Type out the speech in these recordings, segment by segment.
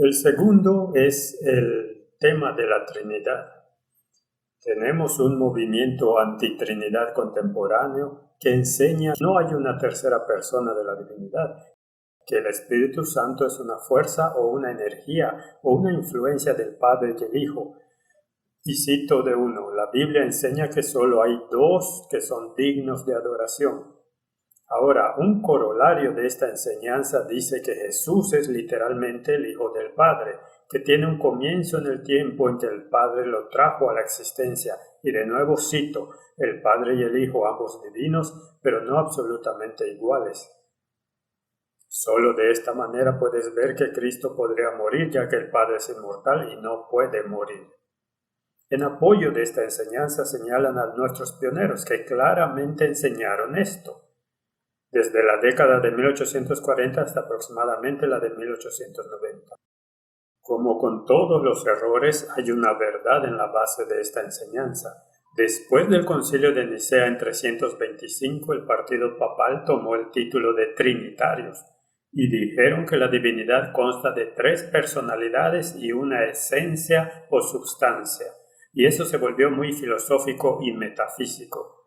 El segundo es el tema de la Trinidad. Tenemos un movimiento antitrinidad contemporáneo que enseña que no hay una tercera persona de la divinidad, que el Espíritu Santo es una fuerza o una energía o una influencia del Padre y el Hijo. Y cito de uno, la Biblia enseña que solo hay dos que son dignos de adoración. Ahora, un corolario de esta enseñanza dice que Jesús es literalmente el Hijo del Padre, que tiene un comienzo en el tiempo en que el Padre lo trajo a la existencia. Y de nuevo cito, el Padre y el Hijo ambos divinos, pero no absolutamente iguales. Solo de esta manera puedes ver que Cristo podría morir, ya que el Padre es inmortal y no puede morir. En apoyo de esta enseñanza señalan a nuestros pioneros que claramente enseñaron esto, desde la década de 1840 hasta aproximadamente la de 1890. Como con todos los errores, hay una verdad en la base de esta enseñanza. Después del Concilio de Nicea en 325, el partido papal tomó el título de Trinitarios y dijeron que la divinidad consta de tres personalidades y una esencia o substancia. Y eso se volvió muy filosófico y metafísico.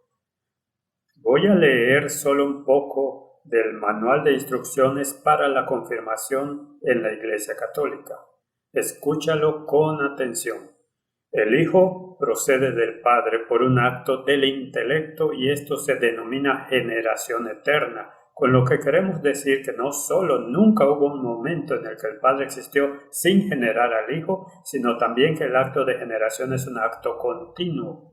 Voy a leer solo un poco del Manual de Instrucciones para la Confirmación en la Iglesia Católica. Escúchalo con atención. El Hijo procede del Padre por un acto del intelecto y esto se denomina generación eterna, con lo que queremos decir que no solo nunca hubo un momento en el que el Padre existió sin generar al Hijo, sino también que el acto de generación es un acto continuo.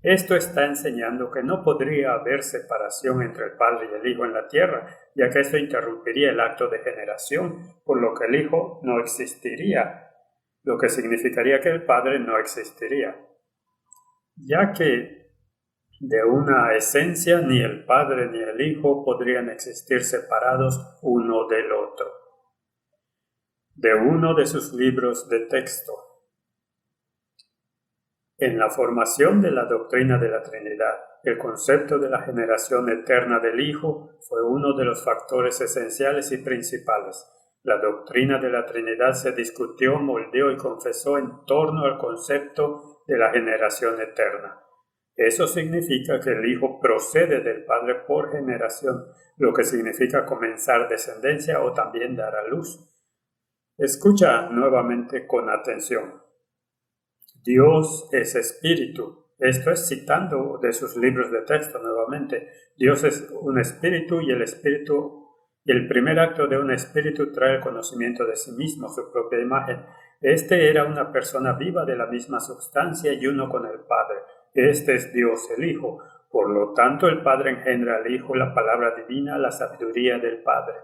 Esto está enseñando que no podría haber separación entre el Padre y el Hijo en la tierra, ya que esto interrumpiría el acto de generación, por lo que el Hijo no existiría, lo que significaría que el Padre no existiría, ya que de una esencia ni el Padre ni el Hijo podrían existir separados uno del otro. De uno de sus libros de texto. En la formación de la doctrina de la Trinidad, el concepto de la generación eterna del Hijo fue uno de los factores esenciales y principales. La doctrina de la Trinidad se discutió, moldeó y confesó en torno al concepto de la generación eterna. Eso significa que el Hijo procede del Padre por generación, lo que significa comenzar descendencia o también dar a luz. Escucha nuevamente con atención. Dios es espíritu. Esto es citando de sus libros de texto nuevamente. Dios es un espíritu y el primer acto de un espíritu trae el conocimiento de sí mismo, su propia imagen. Este era una persona viva de la misma sustancia y uno con el Padre. Este es Dios el Hijo. Por lo tanto, el Padre engendra al Hijo, la palabra divina, la sabiduría del Padre.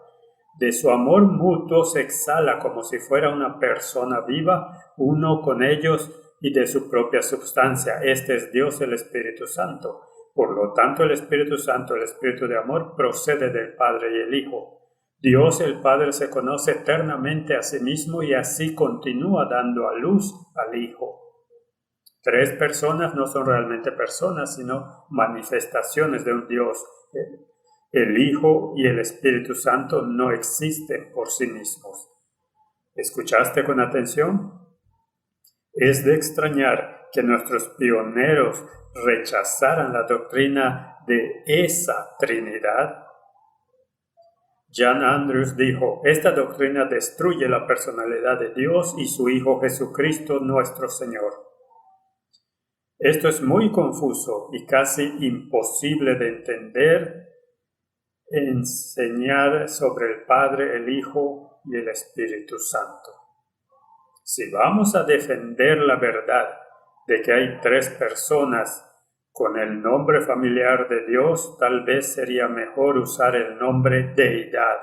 De su amor mutuo se exhala como si fuera una persona viva, uno con ellos y de su propia substancia. Este es Dios el Espíritu Santo. Por lo tanto, el Espíritu Santo, el Espíritu de amor, procede del Padre y el Hijo. Dios el Padre se conoce eternamente a sí mismo y así continúa dando a luz al Hijo. Tres personas no son realmente personas, sino manifestaciones de un Dios. El Hijo y el Espíritu Santo no existen por sí mismos. ¿Escuchaste con atención? Es de extrañar que nuestros pioneros rechazaran la doctrina de esa Trinidad. Jan Andrews dijo, esta doctrina destruye la personalidad de Dios y su Hijo Jesucristo nuestro Señor. Esto es muy confuso y casi imposible de entender. Enseñar sobre el Padre, el Hijo y el Espíritu Santo. Si vamos a defender la verdad de que hay tres personas con el nombre familiar de Dios, tal vez sería mejor usar el nombre deidad,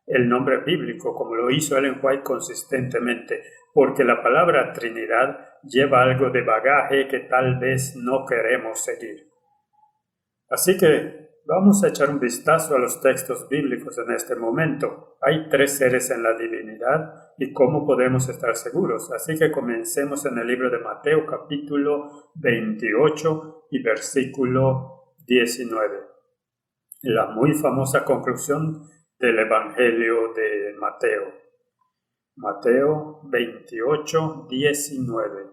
el nombre bíblico, como lo hizo Ellen White consistentemente, porque la palabra Trinidad lleva algo de bagaje que tal vez no queremos seguir. Así que vamos a echar un vistazo a los textos bíblicos en este momento. Hay tres seres en la divinidad y cómo podemos estar seguros. Así que comencemos en el libro de Mateo capítulo 28 y versículo 19. La muy famosa conclusión del Evangelio de Mateo. Mateo 28, 19.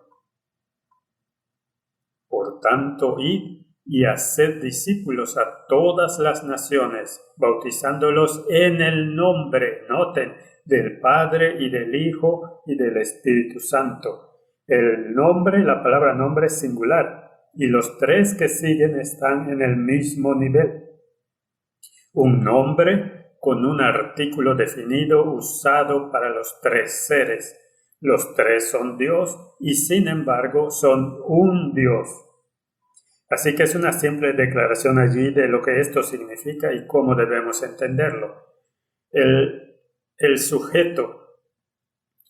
Por tanto, id y haced discípulos a todas las naciones, bautizándolos en el nombre, noten, del Padre y del Hijo y del Espíritu Santo. El nombre, la palabra nombre es singular, y los tres que siguen están en el mismo nivel. Un nombre con un artículo definido usado para los tres seres. Los tres son Dios y sin embargo son un Dios. Así que es una simple declaración allí de lo que esto significa y cómo debemos entenderlo. El sujeto,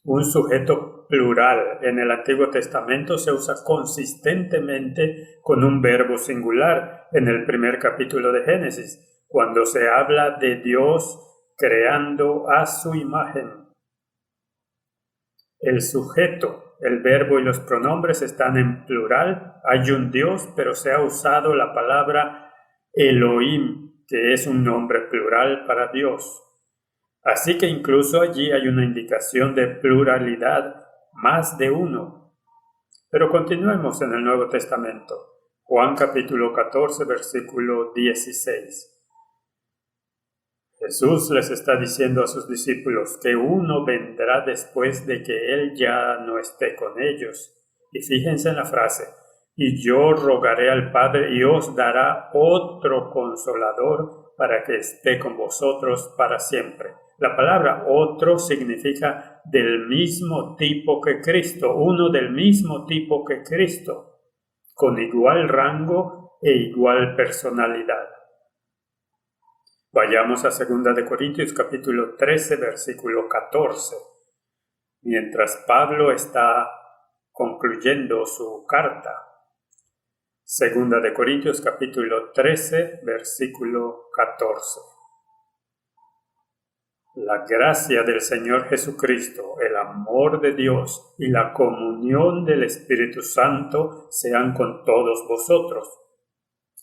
un sujeto plural en el Antiguo Testamento se usa consistentemente con un verbo singular en el primer capítulo de Génesis, cuando se habla de Dios creando a su imagen. El sujeto, el verbo y los pronombres están en plural. Hay un Dios, pero se ha usado la palabra Elohim, que es un nombre plural para Dios. Así que incluso allí hay una indicación de pluralidad, más de uno. Pero continuemos en el Nuevo Testamento. Juan capítulo 14, versículo 16. Jesús les está diciendo a sus discípulos que uno vendrá después de que Él ya no esté con ellos. Y fíjense en la frase, y yo rogaré al Padre y os dará otro consolador para que esté con vosotros para siempre. La palabra otro significa del mismo tipo que Cristo, uno del mismo tipo que Cristo, con igual rango e igual personalidad. Vayamos a 2 de Corintios capítulo 13, versículo 14. Mientras Pablo está concluyendo su carta. 2 de Corintios capítulo 13, versículo 14. La gracia del Señor Jesucristo, el amor de Dios y la comunión del Espíritu Santo sean con todos vosotros.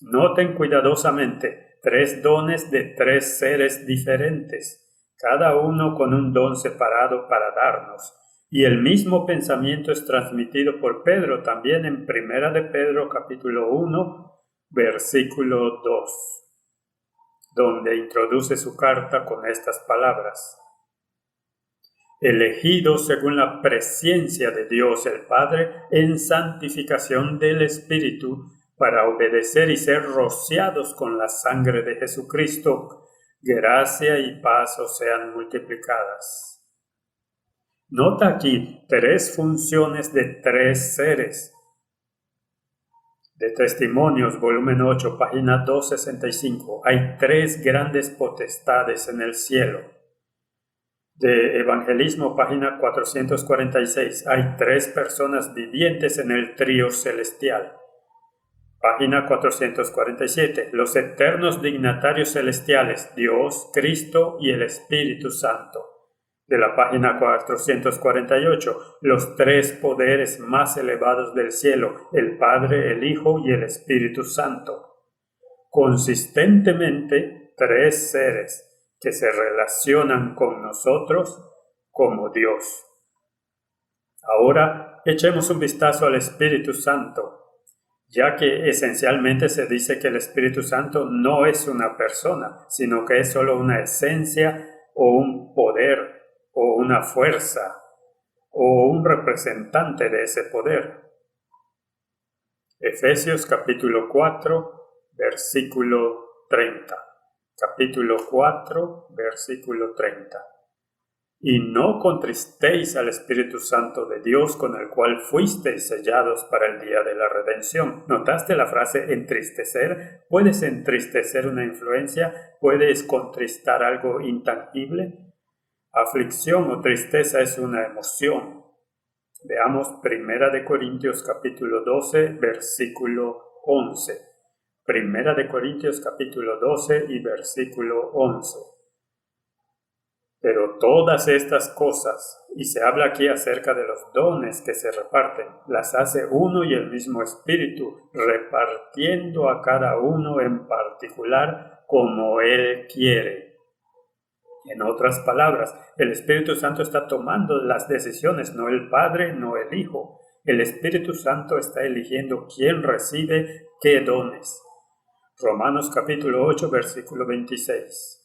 Noten cuidadosamente 3 dones de 3 seres diferentes, cada uno con un don separado para darnos. Y el mismo pensamiento es transmitido por Pedro también en 1 de Pedro capítulo 1, versículo 2. Donde introduce su carta con estas palabras. Elegidos según la presciencia de Dios el Padre en santificación del Espíritu, para obedecer y ser rociados con la sangre de Jesucristo, gracia y paz os sean multiplicadas. Nota aquí 3 funciones de 3 seres. De Testimonios, volumen 8, página 265. Hay 3 grandes potestades en el cielo. De Evangelismo, página 446. Hay 3 personas vivientes en el trío celestial. Página 447. Los eternos dignatarios celestiales, Dios, Cristo y el Espíritu Santo. De la página 448, los 3 poderes más elevados del cielo, el Padre, el Hijo y el Espíritu Santo. Consistentemente, 3 seres que se relacionan con nosotros como Dios. Ahora, echemos un vistazo al Espíritu Santo, ya que esencialmente se dice que el Espíritu Santo no es una persona, sino que es solo una esencia o un poder, o una fuerza, o un representante de ese poder. Efesios capítulo 4, versículo 30. Capítulo 4, versículo 30. Y no contristéis al Espíritu Santo de Dios, con el cual fuisteis sellados para el día de la redención. ¿Notaste la frase entristecer? ¿Puedes entristecer una influencia? ¿Puedes contristar algo intangible? Aflicción o tristeza es una emoción. Veamos 1 de Corintios capítulo 12, versículo 11. 1 de Corintios capítulo 12 y versículo 11. Pero todas estas cosas, y se habla aquí acerca de los dones que se reparten, las hace uno y el mismo Espíritu, repartiendo a cada uno en particular como Él quiere. En otras palabras, el Espíritu Santo está tomando las decisiones, no el Padre, no el Hijo. El Espíritu Santo está eligiendo quién recibe qué dones. Romanos capítulo 8, versículo 26.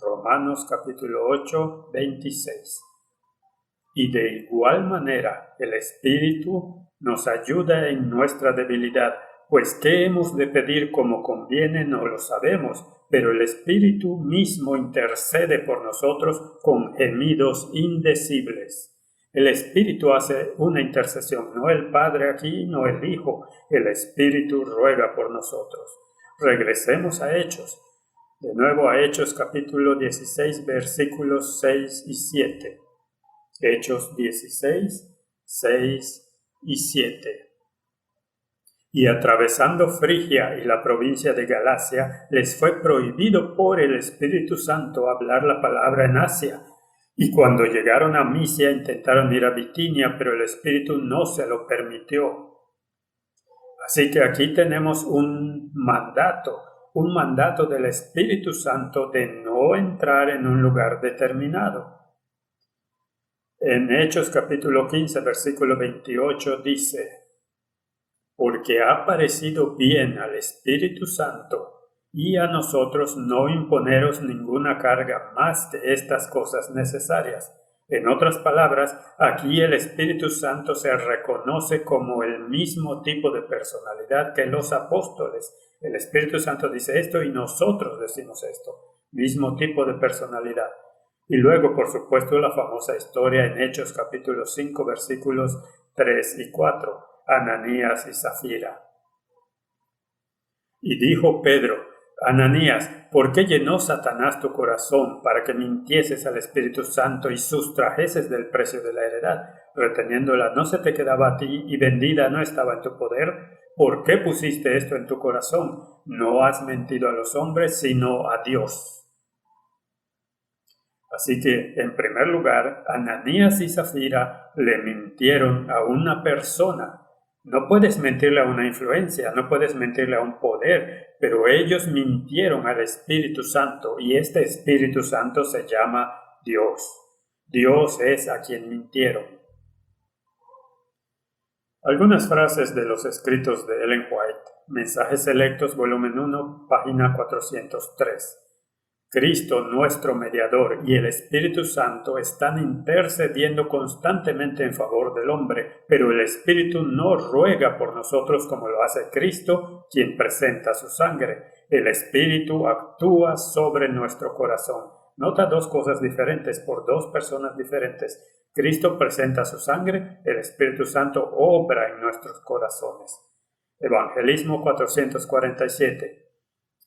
Romanos capítulo 8, 26. Y de igual manera, el Espíritu nos ayuda en nuestra debilidad, pues qué hemos de pedir como conviene no lo sabemos, pero el Espíritu mismo intercede por nosotros con gemidos indecibles. El Espíritu hace una intercesión, no el Padre aquí, no el Hijo. El Espíritu ruega por nosotros. Regresemos a Hechos. De nuevo a Hechos capítulo 16, versículos 6 y 7. Hechos 16, 6 y 7. Y atravesando Frigia y la provincia de Galacia, les fue prohibido por el Espíritu Santo hablar la palabra en Asia. Y cuando llegaron a Misia intentaron ir a Bitinia, pero el Espíritu no se lo permitió. Así que aquí tenemos un mandato del Espíritu Santo de no entrar en un lugar determinado. En Hechos capítulo 15, versículo 28 dice: porque ha parecido bien al Espíritu Santo y a nosotros no imponeros ninguna carga más de estas cosas necesarias. En otras palabras, aquí el Espíritu Santo se reconoce como el mismo tipo de personalidad que los apóstoles. El Espíritu Santo dice esto y nosotros decimos esto. Mismo tipo de personalidad. Y luego, por supuesto, la famosa historia en Hechos capítulo 5, versículos 3 y 4. Ananías y Zafira. Y dijo Pedro: Ananías, ¿por qué llenó Satanás tu corazón para que mintieses al Espíritu Santo y sustrajeses del precio de la heredad? Reteniéndola no se te quedaba a ti y vendida no estaba en tu poder. ¿Por qué pusiste esto en tu corazón? No has mentido a los hombres, sino a Dios. Así que, en primer lugar, Ananías y Zafira le mintieron a una persona. No puedes mentirle a una influencia, no puedes mentirle a un poder, pero ellos mintieron al Espíritu Santo y este Espíritu Santo se llama Dios. Dios es a quien mintieron. Algunas frases de los escritos de Ellen White. Mensajes Selectos, volumen 1, página 403. Cristo, nuestro mediador, y el Espíritu Santo están intercediendo constantemente en favor del hombre, pero el Espíritu no ruega por nosotros como lo hace Cristo, quien presenta su sangre. El Espíritu actúa sobre nuestro corazón. Nota dos cosas diferentes por dos personas diferentes. Cristo presenta su sangre, el Espíritu Santo obra en nuestros corazones. Evangelismo 447.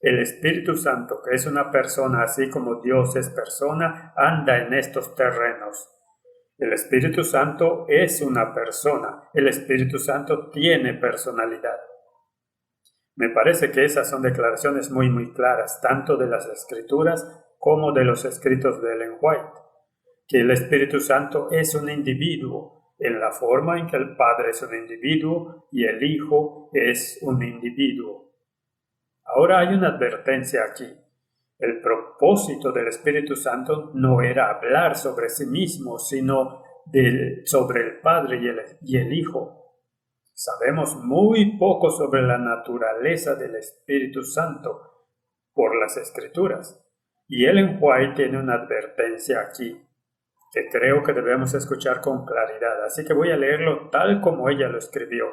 El Espíritu Santo, que es una persona así como Dios es persona, anda en estos terrenos. El Espíritu Santo es una persona. El Espíritu Santo tiene personalidad. Me parece que esas son declaraciones muy claras, tanto de las Escrituras como de los escritos de Ellen White, que el Espíritu Santo es un individuo, en la forma en que el Padre es un individuo y el Hijo es un individuo. Ahora hay una advertencia aquí. El propósito del Espíritu Santo no era hablar sobre sí mismo, sino sobre el Padre y el Hijo. Sabemos muy poco sobre la naturaleza del Espíritu Santo por las Escrituras. Y Ellen White tiene una advertencia aquí que creo que debemos escuchar con claridad. Así que voy a leerlo tal como ella lo escribió.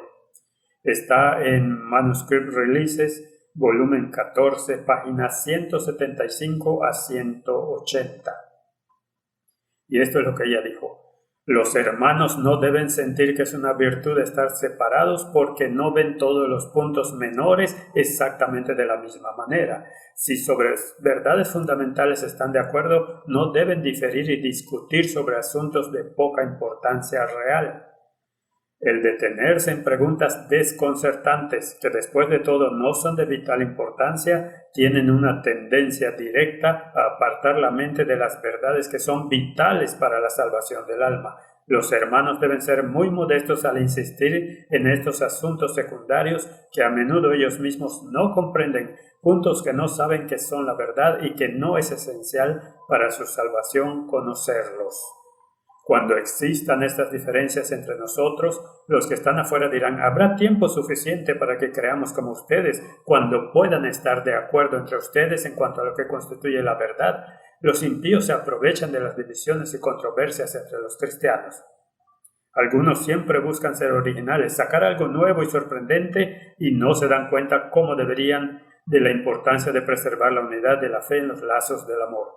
Está en Manuscript Releases, volumen 14, páginas 175 a 180. Y esto es lo que ella dijo. Los hermanos no deben sentir que es una virtud estar separados porque no ven todos los puntos menores exactamente de la misma manera. Si sobre verdades fundamentales están de acuerdo, no deben diferir y discutir sobre asuntos de poca importancia real. El detenerse en preguntas desconcertantes, que después de todo no son de vital importancia, tienen una tendencia directa a apartar la mente de las verdades que son vitales para la salvación del alma. Los hermanos deben ser muy modestos al insistir en estos asuntos secundarios que a menudo ellos mismos no comprenden, puntos que no saben que son la verdad y que no es esencial para su salvación conocerlos. Cuando existan estas diferencias entre nosotros, los que están afuera dirán, ¿habrá tiempo suficiente para que creamos como ustedes cuando puedan estar de acuerdo entre ustedes en cuanto a lo que constituye la verdad? Los impíos se aprovechan de las divisiones y controversias entre los cristianos. Algunos siempre buscan ser originales, sacar algo nuevo y sorprendente y no se dan cuenta cómo deberían de la importancia de preservar la unidad de la fe en los lazos del amor.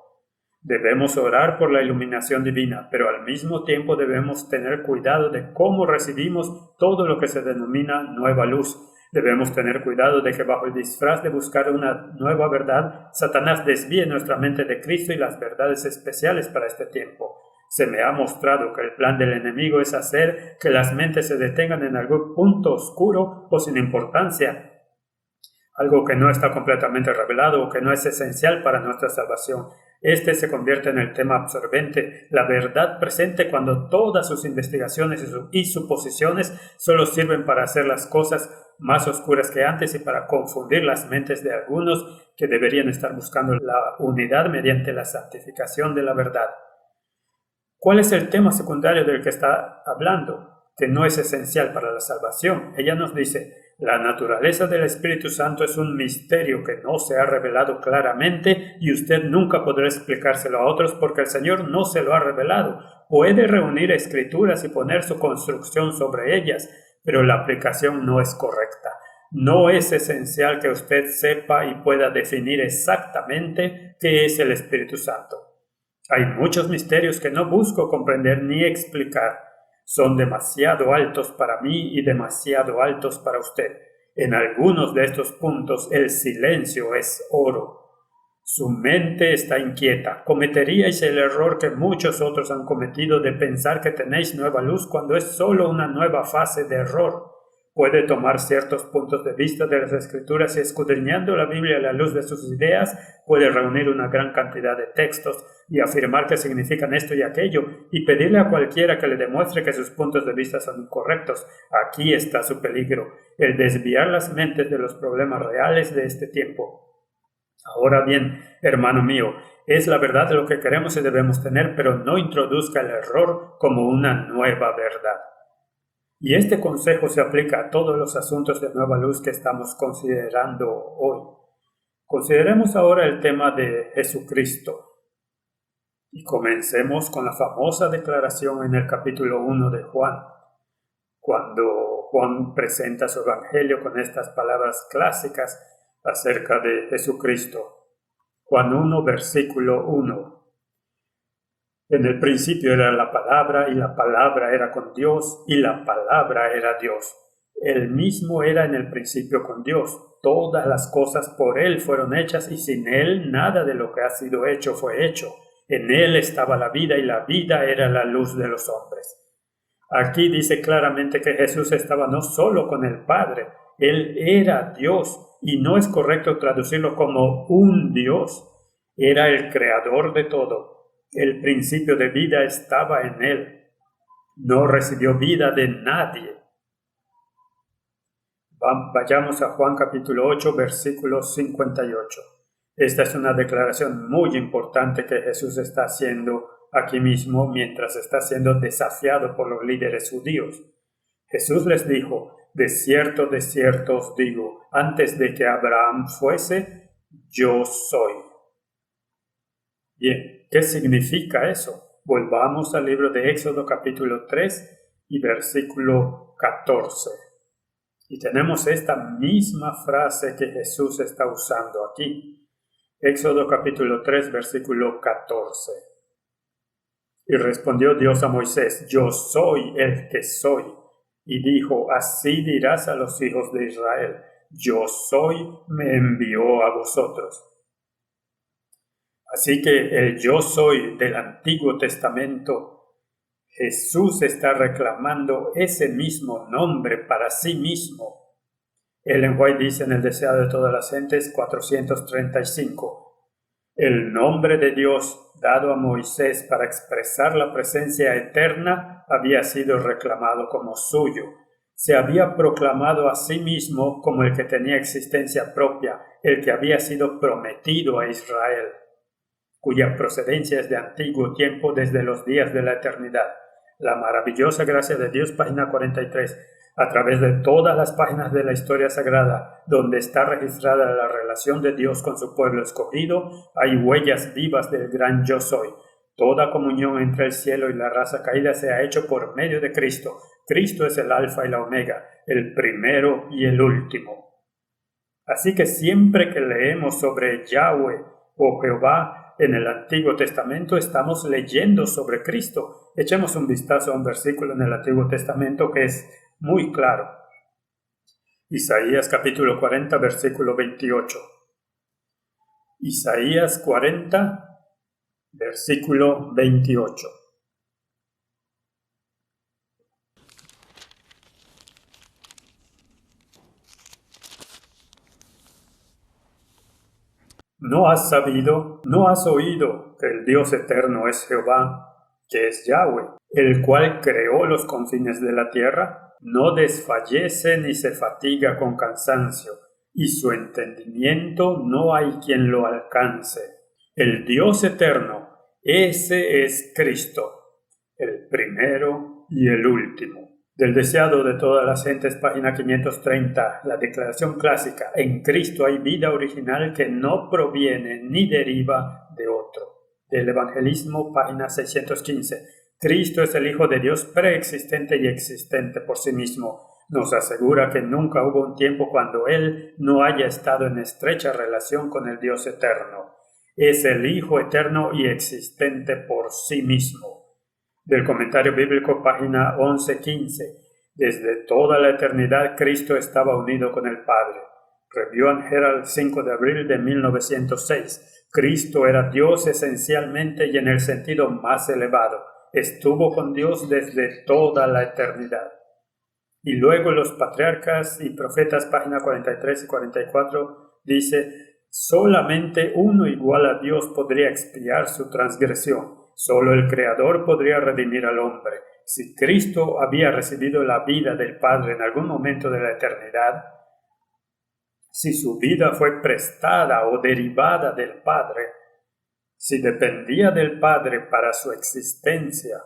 Debemos orar por la iluminación divina, pero al mismo tiempo debemos tener cuidado de cómo recibimos todo lo que se denomina nueva luz. Debemos tener cuidado de que bajo el disfraz de buscar una nueva verdad, Satanás desvíe nuestra mente de Cristo y las verdades especiales para este tiempo. Se me ha mostrado que el plan del enemigo es hacer que las mentes se detengan en algún punto oscuro o sin importancia, algo que no está completamente revelado o que no es esencial para nuestra salvación. Este se convierte en el tema absorbente, la verdad presente cuando todas sus investigaciones y suposiciones solo sirven para hacer las cosas más oscuras que antes y para confundir las mentes de algunos que deberían estar buscando la unidad mediante la santificación de la verdad. ¿Cuál es el tema secundario del que está hablando? Que no es esencial para la salvación. Ella nos dice, la naturaleza del Espíritu Santo es un misterio que no se ha revelado claramente y usted nunca podrá explicárselo a otros porque el Señor no se lo ha revelado. Puede reunir escrituras y poner su construcción sobre ellas, pero la aplicación no es correcta. No es esencial que usted sepa y pueda definir exactamente qué es el Espíritu Santo. Hay muchos misterios que no busco comprender ni explicar. Son demasiado altos para mí y demasiado altos para usted. En algunos de estos puntos el silencio es oro. Su mente está inquieta. Cometeríais el error que muchos otros han cometido de pensar que tenéis nueva luz cuando es solo una nueva fase de error. Puede tomar ciertos puntos de vista de las Escrituras y escudriñando la Biblia a la luz de sus ideas, puede reunir una gran cantidad de textos y afirmar que significan esto y aquello y pedirle a cualquiera que le demuestre que sus puntos de vista son incorrectos. Aquí está su peligro, el desviar las mentes de los problemas reales de este tiempo. Ahora bien, hermano mío, es la verdad de lo que queremos y debemos tener, pero no introduzca el error como una nueva verdad. Y este consejo se aplica a todos los asuntos de nueva luz que estamos considerando hoy. Consideremos ahora el tema de Jesucristo. Y comencemos con la famosa declaración en el capítulo 1 de Juan, cuando Juan presenta su evangelio con estas palabras clásicas acerca de Jesucristo. Juan 1, versículo 1. En el principio era la palabra, y la palabra era con Dios, y la palabra era Dios. Él mismo era en el principio con Dios. Todas las cosas por Él fueron hechas, y sin Él nada de lo que ha sido hecho fue hecho. En Él estaba la vida, y la vida era la luz de los hombres. Aquí dice claramente que Jesús estaba no solo con el Padre, Él era Dios, y no es correcto traducirlo como un Dios. Era el creador de todo. El principio de vida estaba en Él. No recibió vida de nadie. Vayamos a Juan capítulo 8, versículo 58. Esta es una declaración muy importante que Jesús está haciendo aquí mismo mientras está siendo desafiado por los líderes judíos. Jesús les dijo, de cierto os digo, antes de que Abraham fuese, yo soy. Bien, ¿qué significa eso? Volvamos al libro de Éxodo capítulo 3 y versículo 14. Y tenemos esta misma frase que Jesús está usando aquí. Éxodo capítulo 3, versículo 14. Y respondió Dios a Moisés, yo soy el que soy. Y dijo, así dirás a los hijos de Israel, yo soy, me envió a vosotros. Así que el yo soy del Antiguo Testamento, Jesús está reclamando ese mismo nombre para sí mismo. Ellen White dice en El deseado de todas las gentes 435, el nombre de Dios dado a Moisés para expresar la presencia eterna había sido reclamado como suyo. se había proclamado a sí mismo como el que tenía existencia propia, el que había sido prometido a Israel, cuya procedencia es de antiguo tiempo, desde los días de la eternidad. La maravillosa gracia de Dios, página 43. A través de todas las páginas de la historia sagrada, donde está registrada la relación de Dios con su pueblo escogido, hay huellas vivas del gran Yo Soy. Toda comunión entre el cielo y la raza caída se ha hecho por medio de Cristo. Cristo es el alfa y la omega, el primero y el último. Así que siempre que leemos sobre Yahweh o Jehová en el Antiguo Testamento, estamos leyendo sobre Cristo. Echemos un vistazo a un versículo en el Antiguo Testamento que es muy claro. Isaías capítulo 40, versículo 28. Isaías 40, versículo 28. ¿No has sabido, no has oído que el Dios eterno es Jehová, que es Yahweh, el cual creó los confines de la tierra? No desfallece ni se fatiga con cansancio, y su entendimiento no hay quien lo alcance. El Dios eterno, ese es Cristo, el primero y el último. Del deseado de todas las gentes, página 530, la declaración clásica: en Cristo hay vida original que no proviene ni deriva de otro. Del evangelismo, página 615, Cristo es el Hijo de Dios preexistente y existente por sí mismo. Nos asegura que nunca hubo un tiempo cuando Él no haya estado en estrecha relación con el Dios eterno. Es el Hijo eterno y existente por sí mismo. Del comentario bíblico, página 1115. Desde toda la eternidad Cristo estaba unido con el Padre. Review and Herald, 5 de abril de 1906. Cristo era Dios esencialmente y en el sentido más elevado. Estuvo con Dios desde toda la eternidad. Y luego los patriarcas y profetas, página 43 y 44, dice: solamente uno igual a Dios podría expiar su transgresión. Solo el Creador podría redimir al hombre. Si Cristo había recibido la vida del Padre en algún momento de la eternidad, si su vida fue prestada o derivada del Padre, si dependía del Padre para su existencia,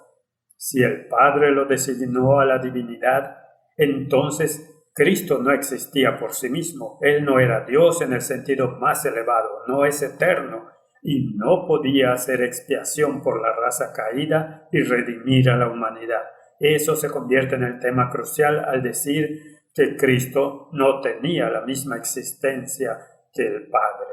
si el Padre lo designó a la divinidad, entonces Cristo no existía por sí mismo. Él no era Dios en el sentido más elevado, no es eterno, y no podía hacer expiación por la raza caída y redimir a la humanidad. Eso se convierte en el tema crucial al decir que Cristo no tenía la misma existencia que el Padre.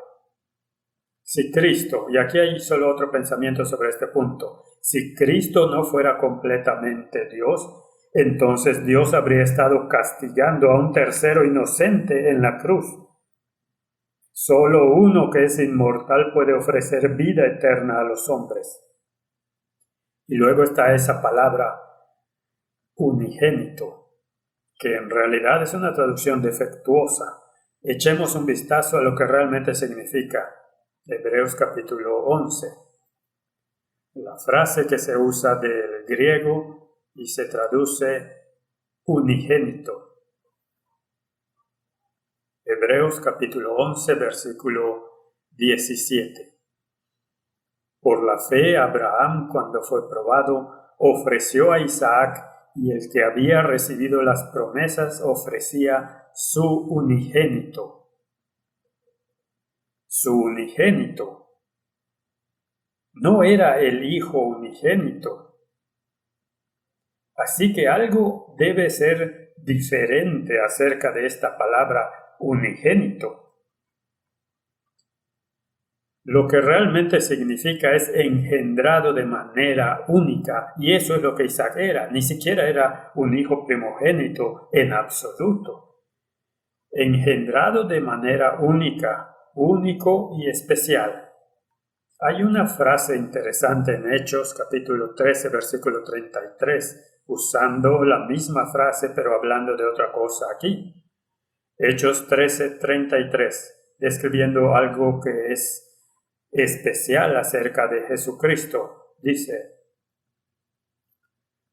Si Cristo, y aquí hay solo otro pensamiento sobre este punto, si Cristo no fuera completamente Dios, entonces Dios habría estado castigando a un tercero inocente en la cruz. Solo uno que es inmortal puede ofrecer vida eterna a los hombres. Y luego está esa palabra unigénito, que en realidad es una traducción defectuosa. Echemos un vistazo a lo que realmente significa. Hebreos capítulo 11. La frase que se usa del griego y se traduce unigénito. Hebreos capítulo 11, versículo 17. Por la fe, Abraham, cuando fue probado, ofreció a Isaac, y el que había recibido las promesas ofrecía su unigénito. Su unigénito. No era el hijo unigénito. Así que algo debe ser diferente acerca de esta palabra unigénito. Lo que realmente significa es engendrado de manera única, y eso es lo que Isaac era. Ni siquiera era un hijo primogénito en absoluto. Engendrado de manera única, único y especial. Hay una frase interesante en Hechos capítulo 13, versículo 33, usando la misma frase pero hablando de otra cosa aquí. Hechos 13, 33, describiendo algo que es especial acerca de Jesucristo. Dice: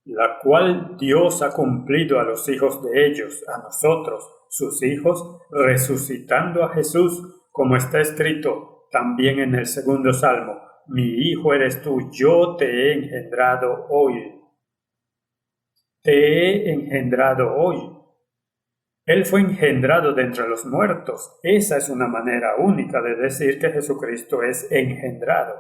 la cual Dios ha cumplido a los hijos de ellos, a nosotros, sus hijos, resucitando a Jesús, como está escrito también en el segundo Salmo: mi hijo eres tú, yo te he engendrado hoy. Te he engendrado hoy. Él fue engendrado de entre los muertos. Esa es una manera única de decir que Jesucristo es engendrado.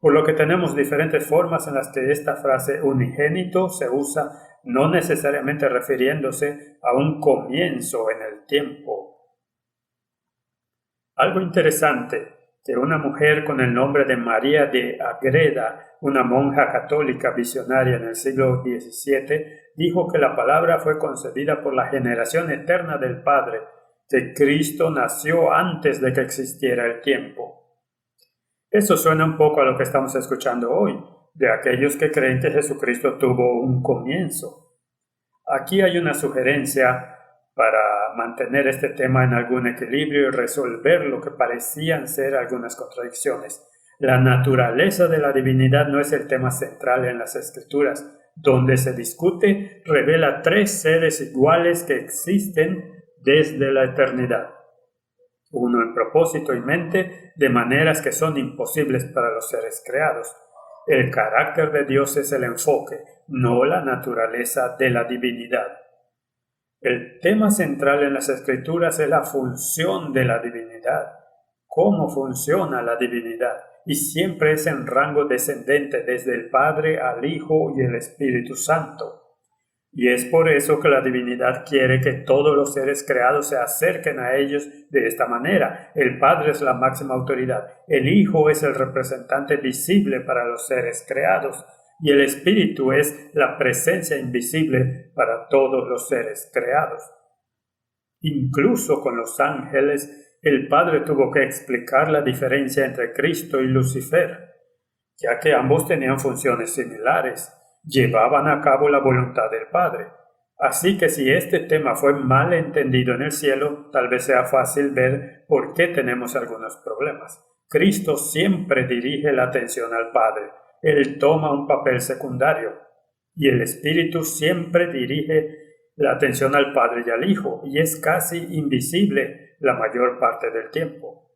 Por lo que tenemos diferentes formas en las que esta frase unigénito se usa, no necesariamente refiriéndose a un comienzo en el tiempo. Algo interesante, que una mujer con el nombre de María de Agreda, una monja católica visionaria en el siglo XVII, dijo que la palabra fue concebida por la generación eterna del Padre, que Cristo nació antes de que existiera el tiempo. Eso suena un poco a lo que estamos escuchando hoy, de aquellos que creen que Jesucristo tuvo un comienzo. Aquí hay una sugerencia para mantener este tema en algún equilibrio y resolver lo que parecían ser algunas contradicciones. La naturaleza de la divinidad no es el tema central en las Escrituras. Donde se discute, revela tres seres iguales que existen desde la eternidad. Uno en propósito y mente, de maneras que son imposibles para los seres creados. El carácter de Dios es el enfoque, no la naturaleza de la divinidad. El tema central en las Escrituras es la función de la divinidad. ¿Cómo funciona la divinidad? Y siempre es en rango descendente desde el Padre al Hijo y el Espíritu Santo. Y es por eso que la divinidad quiere que todos los seres creados se acerquen a ellos de esta manera. El Padre es la máxima autoridad, el Hijo es el representante visible para los seres creados, y el Espíritu es la presencia invisible para todos los seres creados. Incluso con los ángeles, el Padre tuvo que explicar la diferencia entre Cristo y Lucifer, ya que ambos tenían funciones similares, llevaban a cabo la voluntad del Padre. Así que si este tema fue mal entendido en el cielo, tal vez sea fácil ver por qué tenemos algunos problemas. Cristo siempre dirige la atención al Padre. Él toma un papel secundario. Y el Espíritu siempre dirige la atención al Padre y al Hijo, y es casi invisible la mayor parte del tiempo.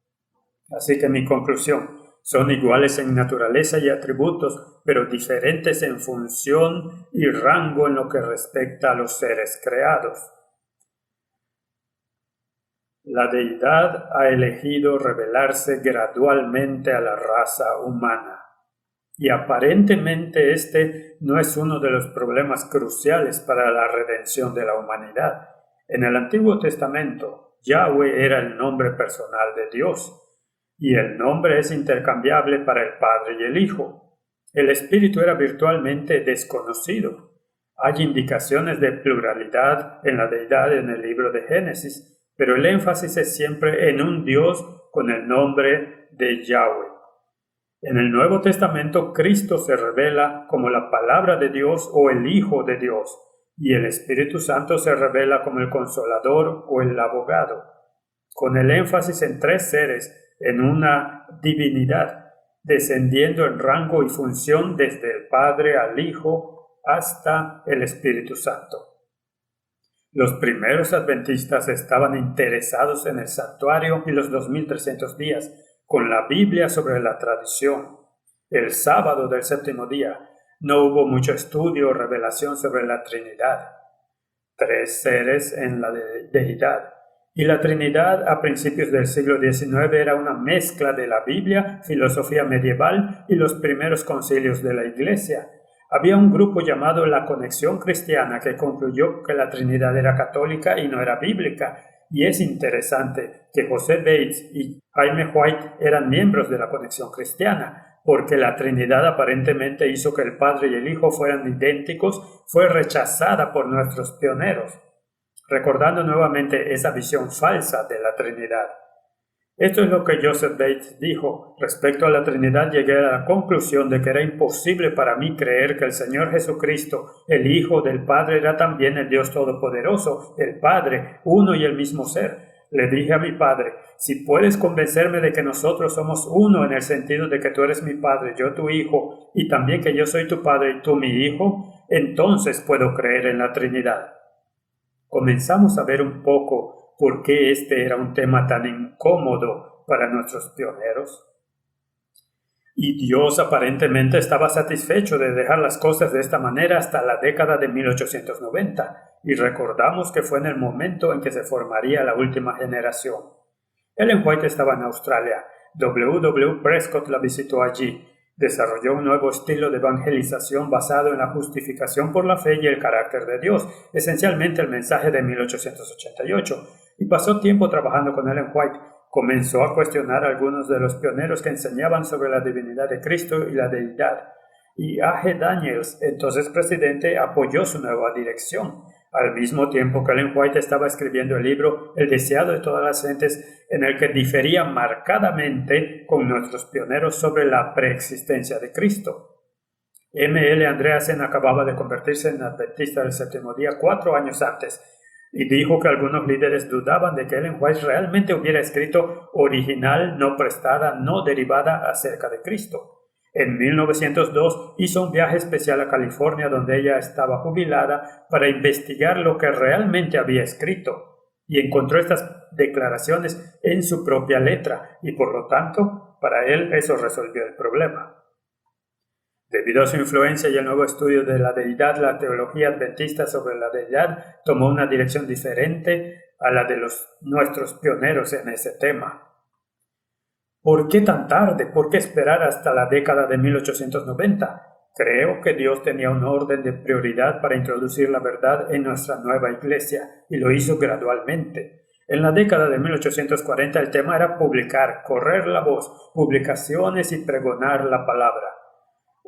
Así que mi conclusión: son iguales en naturaleza y atributos, pero diferentes en función y rango en lo que respecta a los seres creados. La deidad ha elegido revelarse gradualmente a la raza humana. Y aparentemente este no es uno de los problemas cruciales para la redención de la humanidad. En el Antiguo Testamento, Yahweh era el nombre personal de Dios, y el nombre es intercambiable para el Padre y el Hijo. El Espíritu era virtualmente desconocido. Hay indicaciones de pluralidad en la deidad en el libro de Génesis, pero el énfasis es siempre en un Dios con el nombre de Yahweh. En el Nuevo Testamento, Cristo se revela como la palabra de Dios o el Hijo de Dios, y el Espíritu Santo se revela como el Consolador o el Abogado, con el énfasis en tres seres en una divinidad, descendiendo en rango y función desde el Padre al Hijo hasta el Espíritu Santo. Los primeros adventistas estaban interesados en el santuario y los 2300 días, con la Biblia sobre la tradición. El sábado del séptimo día no hubo mucho estudio o revelación sobre la Trinidad. Tres seres en la deidad. Y la Trinidad a principios del siglo XIX era una mezcla de la Biblia, filosofía medieval y los primeros concilios de la Iglesia. Había un grupo llamado la Conexión Cristiana que concluyó que la Trinidad era católica y no era bíblica. Y es interesante que José Bates y Jaime White eran miembros de la Conexión Cristiana, porque la Trinidad aparentemente hizo que el Padre y el Hijo fueran idénticos, fue rechazada por nuestros pioneros, recordando nuevamente esa visión falsa de la Trinidad. Esto es lo que Joseph Bates dijo. Respecto a la Trinidad, llegué a la conclusión de que era imposible para mí creer que el Señor Jesucristo, el Hijo del Padre, era también el Dios Todopoderoso, el Padre, uno y el mismo ser. Le dije a mi padre: si puedes convencerme de que nosotros somos uno en el sentido de que tú eres mi padre, yo tu hijo, y también que yo soy tu padre y tú mi hijo, entonces puedo creer en la Trinidad. Comenzamos a ver un poco por qué este era un tema tan incómodo para nuestros pioneros. Y Dios aparentemente estaba satisfecho de dejar las cosas de esta manera hasta la década de 1890, y recordamos que fue en el momento en que se formaría la última generación. Ellen White estaba en Australia. W. Prescott la visitó allí. Desarrolló un nuevo estilo de evangelización basado en la justificación por la fe y el carácter de Dios, esencialmente el mensaje de 1888, y pasó tiempo trabajando con Ellen White. Comenzó a cuestionar a algunos de los pioneros que enseñaban sobre la divinidad de Cristo y la deidad, y A.G. Daniels, entonces presidente, apoyó su nueva dirección. Al mismo tiempo que Ellen White estaba escribiendo el libro El deseado de todas las gentes, en el que difería marcadamente con nuestros pioneros sobre la preexistencia de Cristo. M.L. Andreasen acababa de convertirse en adventista del séptimo día 4 años antes, y dijo que algunos líderes dudaban de que Ellen White realmente hubiera escrito original, no prestada, no derivada acerca de Cristo. En 1902 hizo un viaje especial a California, donde ella estaba jubilada, para investigar lo que realmente había escrito, y encontró estas declaraciones en su propia letra, y por lo tanto, para él eso resolvió el problema. Debido a su influencia y el nuevo estudio de la deidad, la teología adventista sobre la deidad tomó una dirección diferente a la de nuestros pioneros en ese tema. ¿Por qué tan tarde? ¿Por qué esperar hasta la década de 1890? Creo que Dios tenía un orden de prioridad para introducir la verdad en nuestra nueva iglesia, y lo hizo gradualmente. En la década de 1840 el tema era publicar, correr la voz, publicaciones y pregonar la palabra.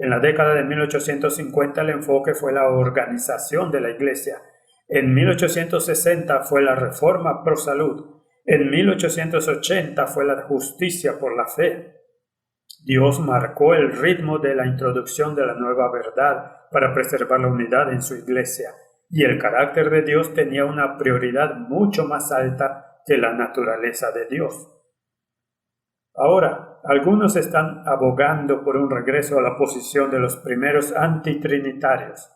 En la década de 1850 el enfoque fue la organización de la iglesia. En 1860 fue la reforma pro salud. En 1880 fue la justicia por la fe. Dios marcó el ritmo de la introducción de la nueva verdad para preservar la unidad en su iglesia, y el carácter de Dios tenía una prioridad mucho más alta que la naturaleza de Dios. Ahora, algunos están abogando por un regreso a la posición de los primeros antitrinitarios.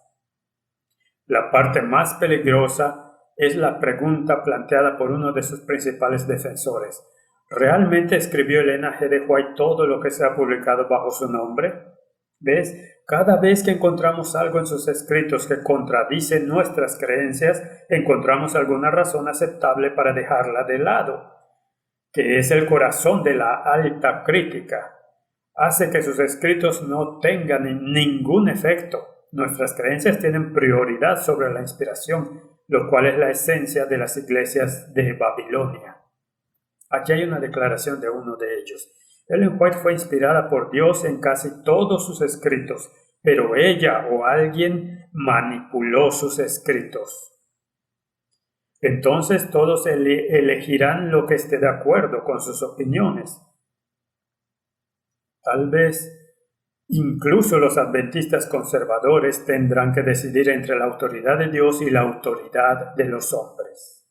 La parte más peligrosa es la pregunta planteada por uno de sus principales defensores. ¿Realmente escribió Elena G. de White todo lo que se ha publicado bajo su nombre? ¿Ves? Cada vez que encontramos algo en sus escritos que contradice nuestras creencias, encontramos alguna razón aceptable para dejarla de lado, que es el corazón de la alta crítica. Hace que sus escritos no tengan ningún efecto. Nuestras creencias tienen prioridad sobre la inspiración, lo cual es la esencia de las iglesias de Babilonia. Aquí hay una declaración de uno de ellos. Ellen White fue inspirada por Dios en casi todos sus escritos, pero ella o alguien manipuló sus escritos. Entonces todos elegirán lo que esté de acuerdo con sus opiniones. Tal vez incluso los adventistas conservadores tendrán que decidir entre la autoridad de Dios y la autoridad de los hombres.